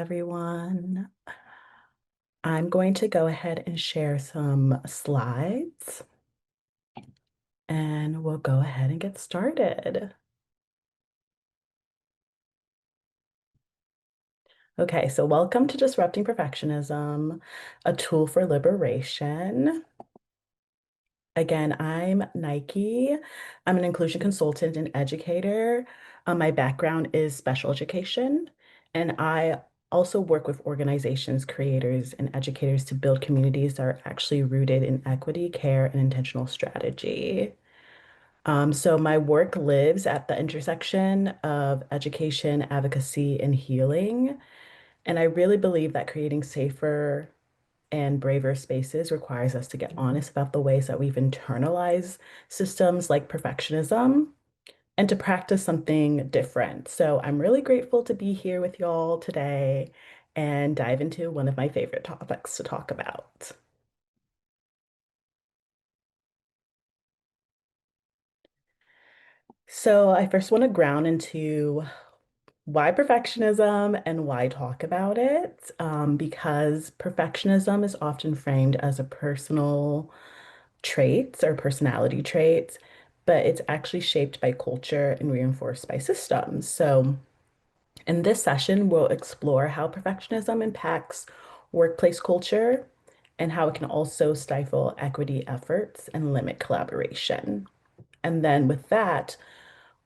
everyone. I'm going to go ahead and share some slides and we'll go ahead and get started. Okay, so welcome to Disrupting Perfectionism, a tool for liberation. Again, I'm Nike. I'm an inclusion consultant and educator. My background is special education, and I also work with organizations, creators, and educators to build communities that are actually rooted in equity, care, and intentional strategy. So my work lives at the intersection of education, advocacy, and healing. And I really believe that creating safer and braver spaces requires us to get honest about the ways that we've internalized systems like perfectionism and to practice something different. So I'm really grateful to be here with y'all today and dive into one of my favorite topics to talk about. So I first want to ground into why perfectionism and why talk about it, because perfectionism is often framed as a personal traits or personality traits, but it's actually shaped by culture and reinforced by systems. So, in this session, we'll explore how perfectionism impacts workplace culture and how it can also stifle equity efforts and limit collaboration. And then with that,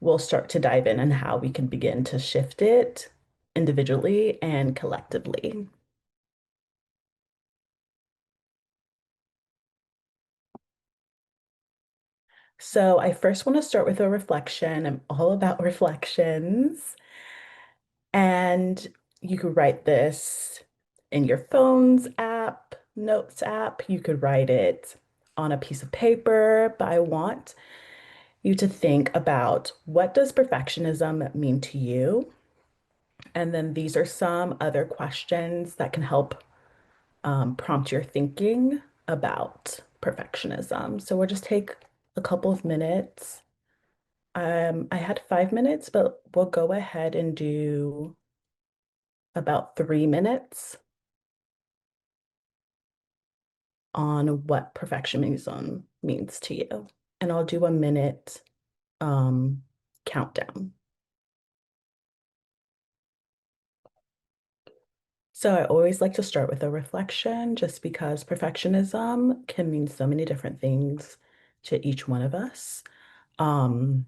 we'll start to dive in on how we can begin to shift it individually and collectively. So, I first want to start with a reflection. I'm all about reflections. And you could write this in your phone's app, notes app. You could write it on a piece of paper, but I want you to think about what does perfectionism mean to you? And then these are some other questions that can help prompt your thinking about perfectionism. So we'll just take a couple of minutes. I had 5 minutes, but we'll go ahead and do about 3 minutes on what perfectionism means to you. And I'll do a minute um, countdown. So I always like to start with a reflection just because perfectionism can mean so many different things to each one of us. Um,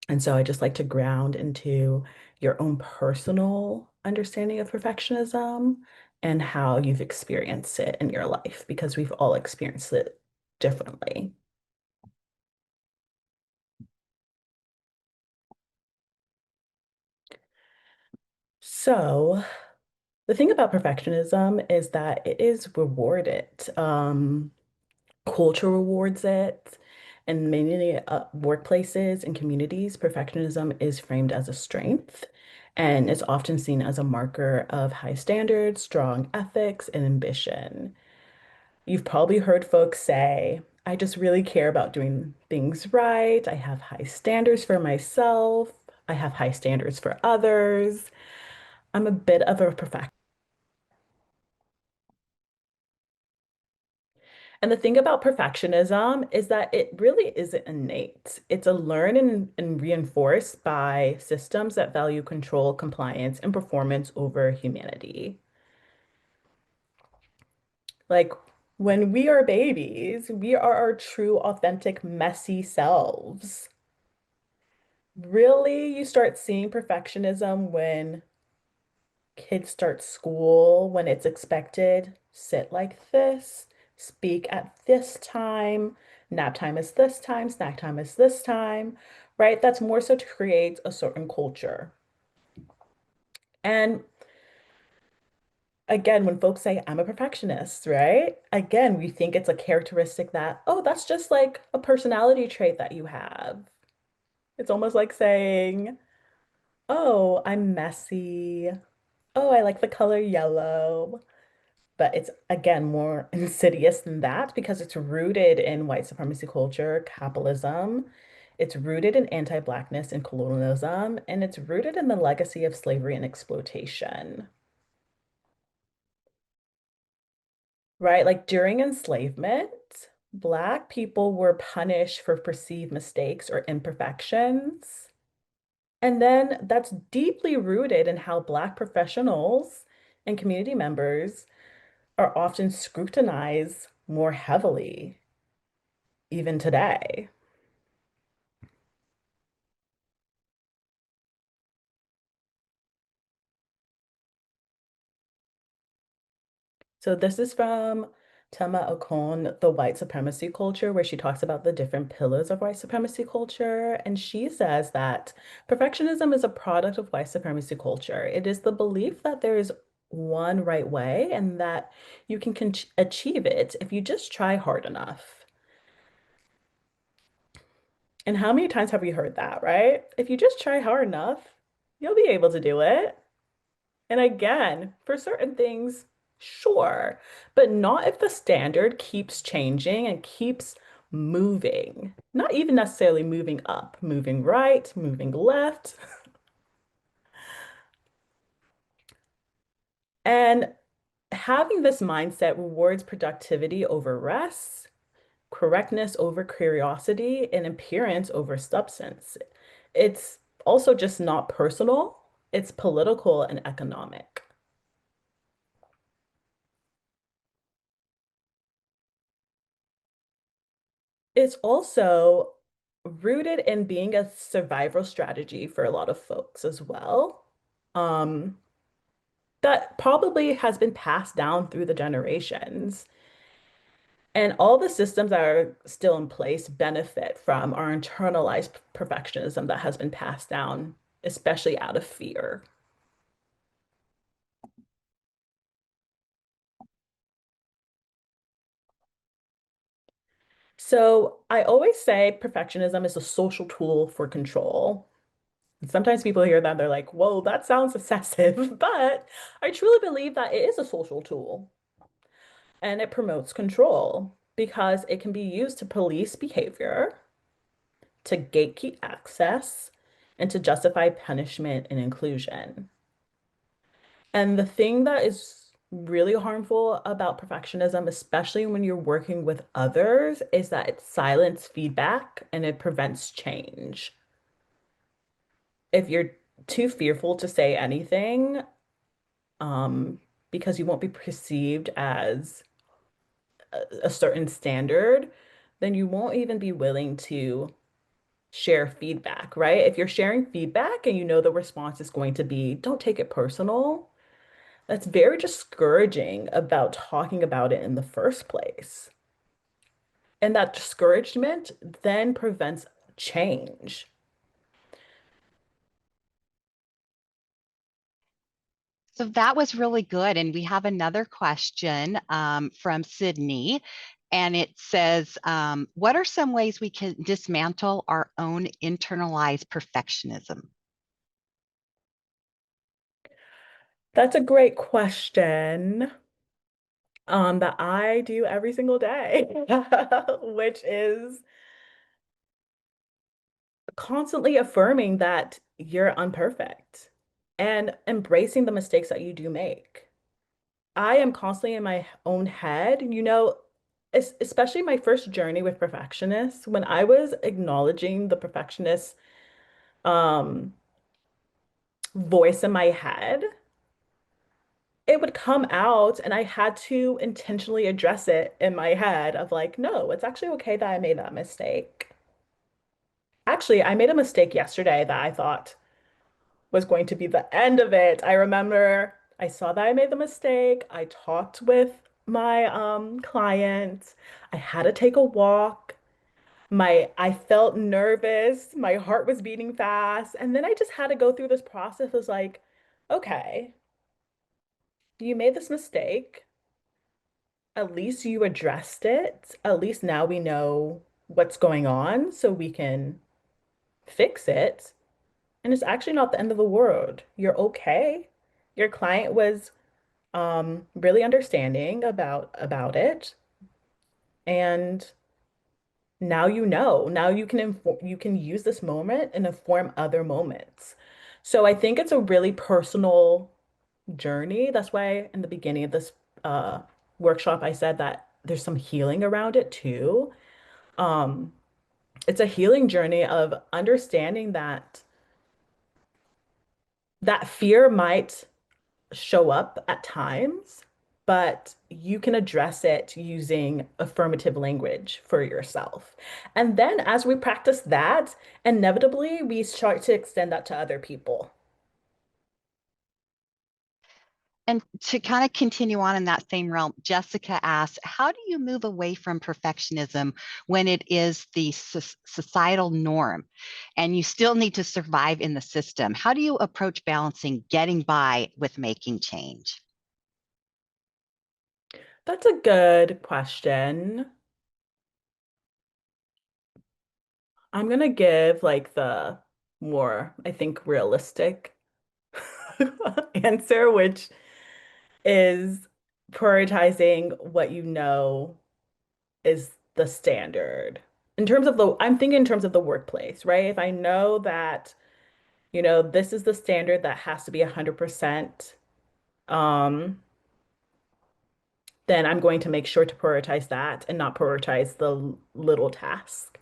and so I just like to ground into your own personal understanding of perfectionism and how you've experienced it in your life because we've all experienced it differently. So the thing about perfectionism is that it is rewarded. Culture rewards it. In many workplaces and communities, perfectionism is framed as a strength, and it's often seen as a marker of high standards, strong ethics, and ambition. You've probably heard folks say, I just really care about doing things right. I have high standards for myself. I have high standards for others. I'm a bit of a perfectionist. And the thing about perfectionism is that it really isn't innate. It's a learned and reinforced by systems that value control, compliance, and performance over humanity. Like when we are babies, we are our true, authentic, messy selves. Really, you start seeing perfectionism when kids start school, when it's expected, sit like this, speak at this time, nap time is this time, snack time is this time, right? That's more so to create a certain culture. And again, when folks say, I'm a perfectionist, right? Again, we think it's a characteristic that, oh, that's just like a personality trait that you have. It's almost like saying, oh, I'm messy. Oh, I like the color yellow. But it's again more insidious than that because it's rooted in white supremacy culture, capitalism. It's rooted in anti-Blackness and colonialism, and it's rooted in the legacy of slavery and exploitation. right? Like during enslavement, Black people were punished for perceived mistakes or imperfections. And then that's deeply rooted in how Black professionals and community members are often scrutinized more heavily, even today. So this is from Tema Okon, The White Supremacy Culture, where she talks about the different pillars of white supremacy culture. And she says that perfectionism is a product of white supremacy culture. It is the belief that there is one right way and that you can achieve it if you just try hard enough. And how many times have we heard that, right? If you just try hard enough, you'll be able to do it. And again, for certain things, sure, but not if the standard keeps changing and keeps moving. Not even necessarily moving up, moving right, moving left. And having this mindset rewards productivity over rest, correctness over curiosity, and appearance over substance. It's also just not personal, it's political and economic. It's also rooted in being a survival strategy for a lot of folks as well. Um, that probably has been passed down through the generations. And all the systems that are still in place benefit from our internalized perfectionism that has been passed down, especially out of fear. So I always say perfectionism is a social tool for control. And sometimes people hear that, they're like, whoa, that sounds excessive. But I truly believe that it is a social tool and it promotes control because it can be used to police behavior, to gatekeep access, and to justify punishment and inclusion. And the thing that is really harmful about perfectionism, especially when you're working with others, is that it silences feedback and it prevents change. If you're too fearful to say anything, um, because you won't be perceived as a certain standard, then you won't even be willing to share feedback, right? If you're sharing feedback and you know the response is going to be, don't take it personal, that's very discouraging about talking about it in the first place. And that discouragement then prevents change. So that was really good. And we have another question from Sydney. And it says, what are some ways we can dismantle our own internalized perfectionism? That's a great question. That I do every single day, which is constantly affirming that you're unperfect and embracing the mistakes that you do make. I am constantly in my own head, especially my first journey with perfectionists, when I was acknowledging the perfectionist um, voice in my head, it would come out and I had to intentionally address it in my head of like, no, it's actually okay that I made that mistake. Actually, I made a mistake yesterday that I thought was going to be the end of it. I remember I saw that I made the mistake. I talked with my client. I had to take a walk. I felt nervous. My heart was beating fast. And then I just had to go through this process. It was like, okay, you made this mistake. At least you addressed it. At least now we know what's going on so we can fix it. And it's actually not the end of the world. You're okay. Your client was really understanding about it. And now you know. Now you can use this moment and inform other moments. So I think it's a really personal journey. That's why in the beginning of this workshop, I said that there's some healing around it too. Um, it's a healing journey of understanding that fear might show up at times, but you can address it using affirmative language for yourself. And then as we practice that, inevitably we start to extend that to other people. And to kind of continue on in that same realm, Jessica asks, how do you move away from perfectionism when it is the societal norm and you still need to survive in the system? How do you approach balancing getting by with making change? That's a good question. I'm gonna give like the more, I think, realistic answer, which is prioritizing what you know is the standard. In terms of I'm thinking in terms of the workplace, right? If I know that, this is the standard that has to be 100%, um, then I'm going to make sure to prioritize that and not prioritize the little task,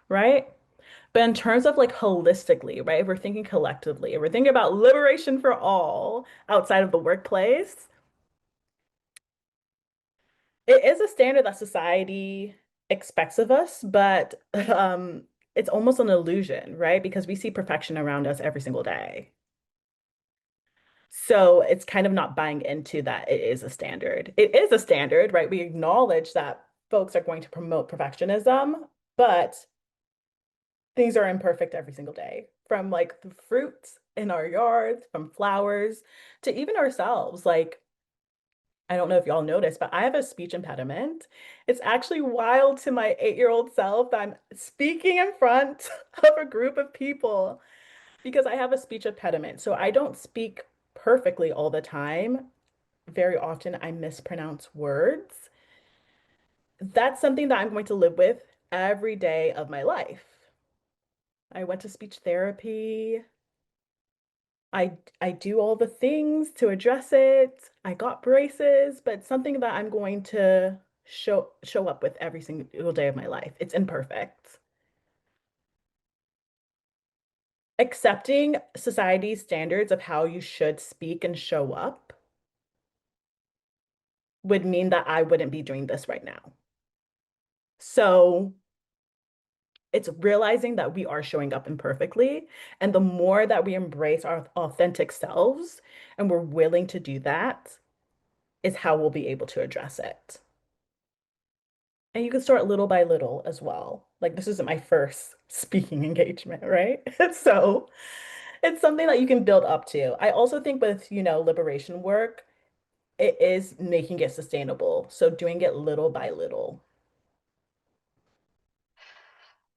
right? But in terms of like holistically, right? If we're thinking collectively, if we're thinking about liberation for all outside of the workplace, it is a standard that society expects of us, but it's almost an illusion, right? Because we see perfection around us every single day. So it's kind of not buying into that it is a standard. It is a standard, right? We acknowledge that folks are going to promote perfectionism, but things are imperfect every single day, from like the fruits in our yards, from flowers to even ourselves. Like, I don't know if y'all noticed, but I have a speech impediment. It's actually wild to my 8-year-old self that I'm speaking in front of a group of people because I have a speech impediment. So I don't speak perfectly all the time. Very often I mispronounce words. That's something that I'm going to live with every day of my life. I went to speech therapy. I do all the things to address it. I got braces, but it's something that I'm going to show up with every single day of my life. It's imperfect. Accepting society's standards of how you should speak and show up would mean that I wouldn't be doing this right now. So it's realizing that we are showing up imperfectly. And the more that we embrace our authentic selves and we're willing to do that, is how we'll be able to address it. And you can start little by little as well. Like this isn't my first speaking engagement, right? So it's something that you can build up to. I also think with, liberation work, it is making it sustainable. So doing it little by little.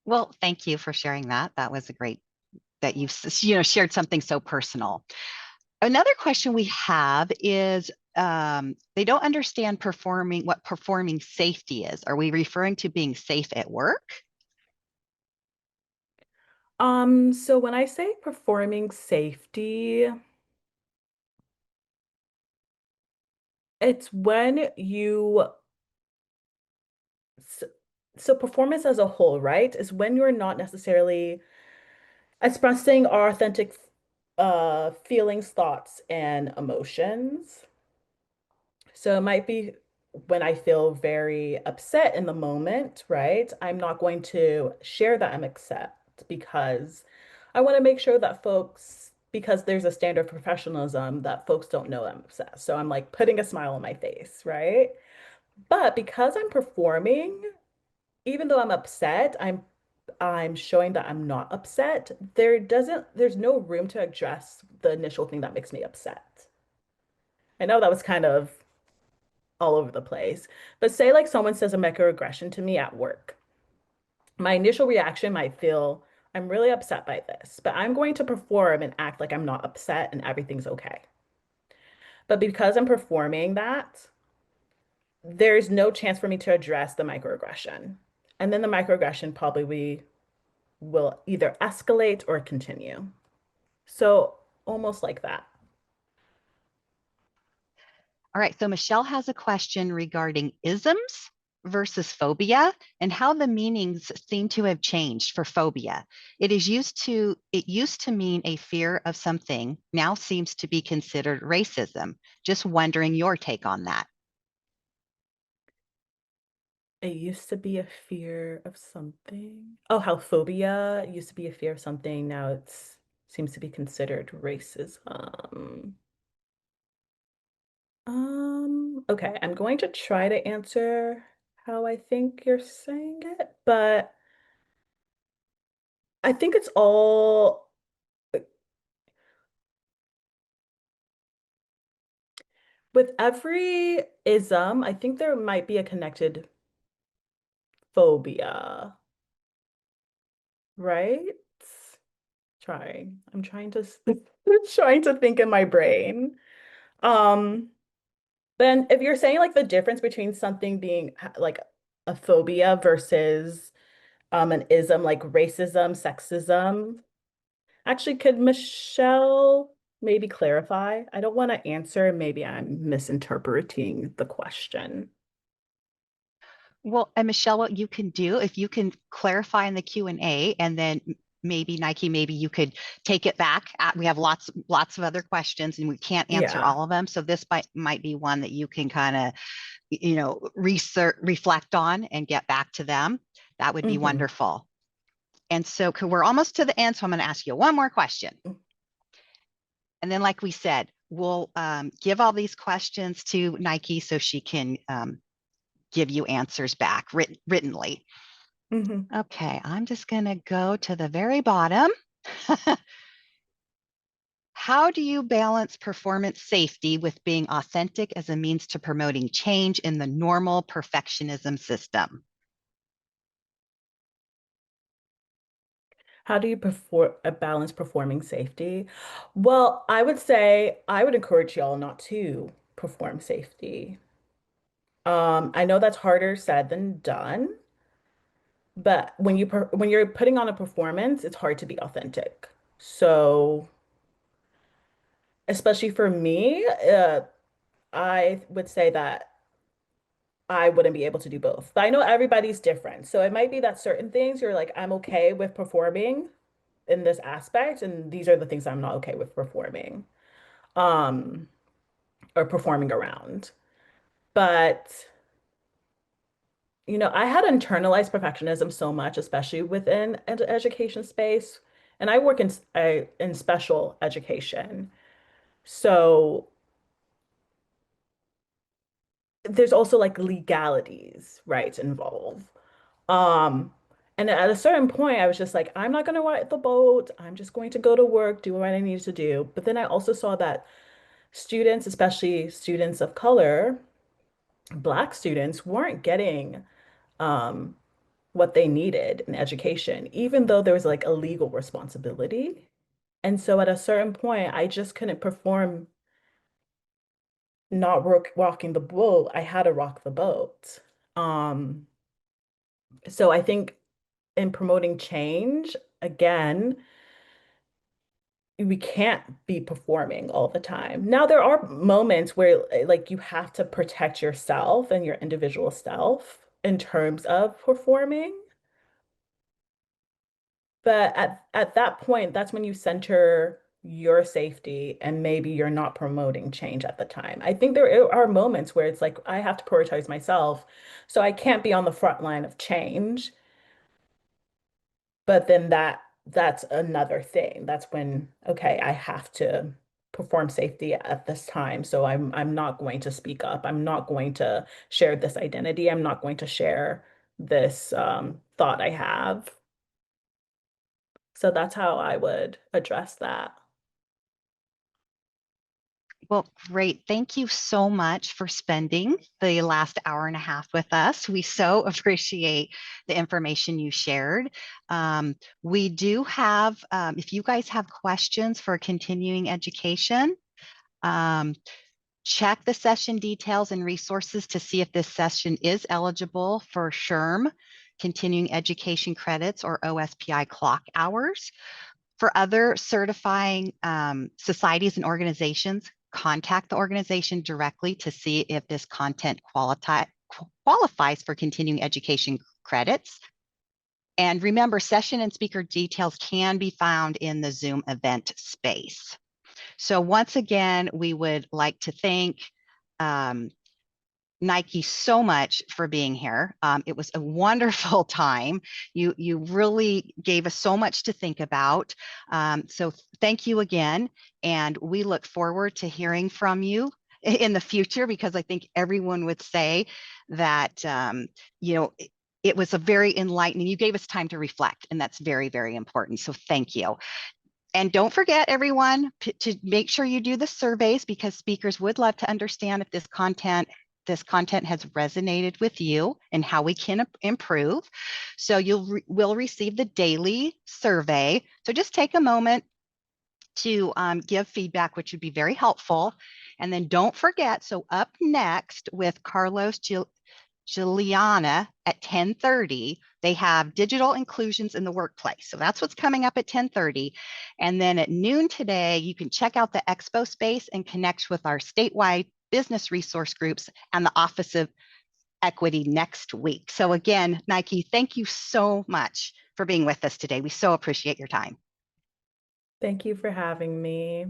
Well, thank you for sharing that. That was a great that you've shared something so personal. Another question we have is they don't understand performing what performing safety is. Are we referring to being safe at work? So when I say performing safety, it's when so, so performance as a whole, right? Is when you're not necessarily expressing our authentic feelings, thoughts, and emotions. So it might be when I feel very upset in the moment, right? I'm not going to share that I'm upset because I want to make sure that because there's a standard of professionalism, that folks don't know I'm upset. So I'm like putting a smile on my face, right? But because I'm performing, even though I'm upset, I'm showing that I'm not upset. There's no room to address the initial thing that makes me upset. I know that was kind of all over the place, but say like someone says a microaggression to me at work. My initial reaction might feel, I'm really upset by this, but I'm going to perform and act like I'm not upset and everything's okay. But because I'm performing that, there's no chance for me to address the microaggression. And then the microaggression probably will either escalate or continue. So almost like that. All right, so Michelle has a question regarding isms versus phobia and how the meanings seem to have changed for phobia. It used to mean a fear of something, now seems to be considered racism. Just wondering your take on that. It used to be a fear of something. Oh, how phobia used to be a fear of something. Now it's seems to be considered racism. Okay, I'm going to try to answer how I think you're saying it, but I think it's all with every ism, I think there might be a connected phobia, right? I'm trying to trying to think in my brain. Um, then if you're saying like the difference between something being like a phobia versus an ism like racism, sexism, actually, could Michelle maybe clarify? I don't want to answer. Maybe I'm misinterpreting the question. Well, and Michelle, what you can do, if you can clarify in the Q&A, and then maybe Nike, maybe you could take it back. We have lots of other questions and we can't answer Yeah. all of them. So this might be one that you can kind of, research, reflect on and get back to them. That would be Hmm. wonderful. And so we're almost to the end. So I'm going to ask you one more question. And then, like we said, we'll give all these questions to Nike so she can give you answers back writtenly. Hmm. Okay, I'm just going to go to the very bottom. How do you balance performance safety with being authentic as a means to promoting change in the normal perfectionism system? How do you perform a balance performing safety? Well, I would say I would encourage y'all not to perform safety. I know that's harder said than done, but when you're putting on a performance, it's hard to be authentic. So, especially for me, I would say that I wouldn't be able to do both. But I know everybody's different. So it might be that certain things you're like, I'm okay with performing in this aspect, and these are the things I'm not okay with performing, um, or performing around. But I had internalized perfectionism so much, especially within education space. And I work in special education. So there's also like legalities, right, involved. Um, and at a certain point, I was just like, I'm not going to ride the boat. I'm just going to go to work, do what I need to do. But then I also saw that students, especially students of color, Black students, weren't getting um, what they needed in education, even though there was like a legal responsibility. And so at a certain point, I just couldn't perform not rocking the boat. I had to rock the boat. Um, so I think in promoting change, again, we can't be performing all the time. Now, there are moments where like you have to protect yourself and your individual self in terms of performing. But at that point, that's when you center your safety and maybe you're not promoting change at the time. I think there are moments where it's like I have to prioritize myself, so I can't be on the front line of change. But then that's another thing. That's when, okay, I have to perform safety at this time. So I'm not going to speak up. I'm not going to share this identity. I'm not going to share this thought I have. So that's how I would address that. Well, great. Thank you so much for spending the last hour and a half with us. We so appreciate the information you shared. We do have, if you guys have questions for continuing education, um, check the session details and resources to see if this session is eligible for SHRM, continuing education credits, or OSPI clock hours. For other certifying societies and organizations, contact the organization directly to see if this content qualifies for continuing education credits. And remember, session and speaker details can be found in the Zoom event space. So once again, we would like to thank um, Nike so much for being here. It was a wonderful time. You really gave us so much to think about. So thank you again, and we look forward to hearing from you in the future, because I think everyone would say that you know it was a very enlightening. You gave us time to reflect, and that's very, very important. So thank you. And don't forget, everyone, to make sure you do the surveys, because speakers would love to understand if this content has resonated with you and how we can improve. So will receive the daily survey. So just take a moment to give feedback, which would be very helpful. And then don't forget, so up next with Carlos Juliana at 10:30, they have digital inclusions in the workplace. So that's what's coming up at 10:30. And then at noon today, you can check out the expo space and connect with our statewide business resource groups and the Office of Equity next week. So again, Nike, thank you so much for being with us today. We so appreciate your time. Thank you for having me.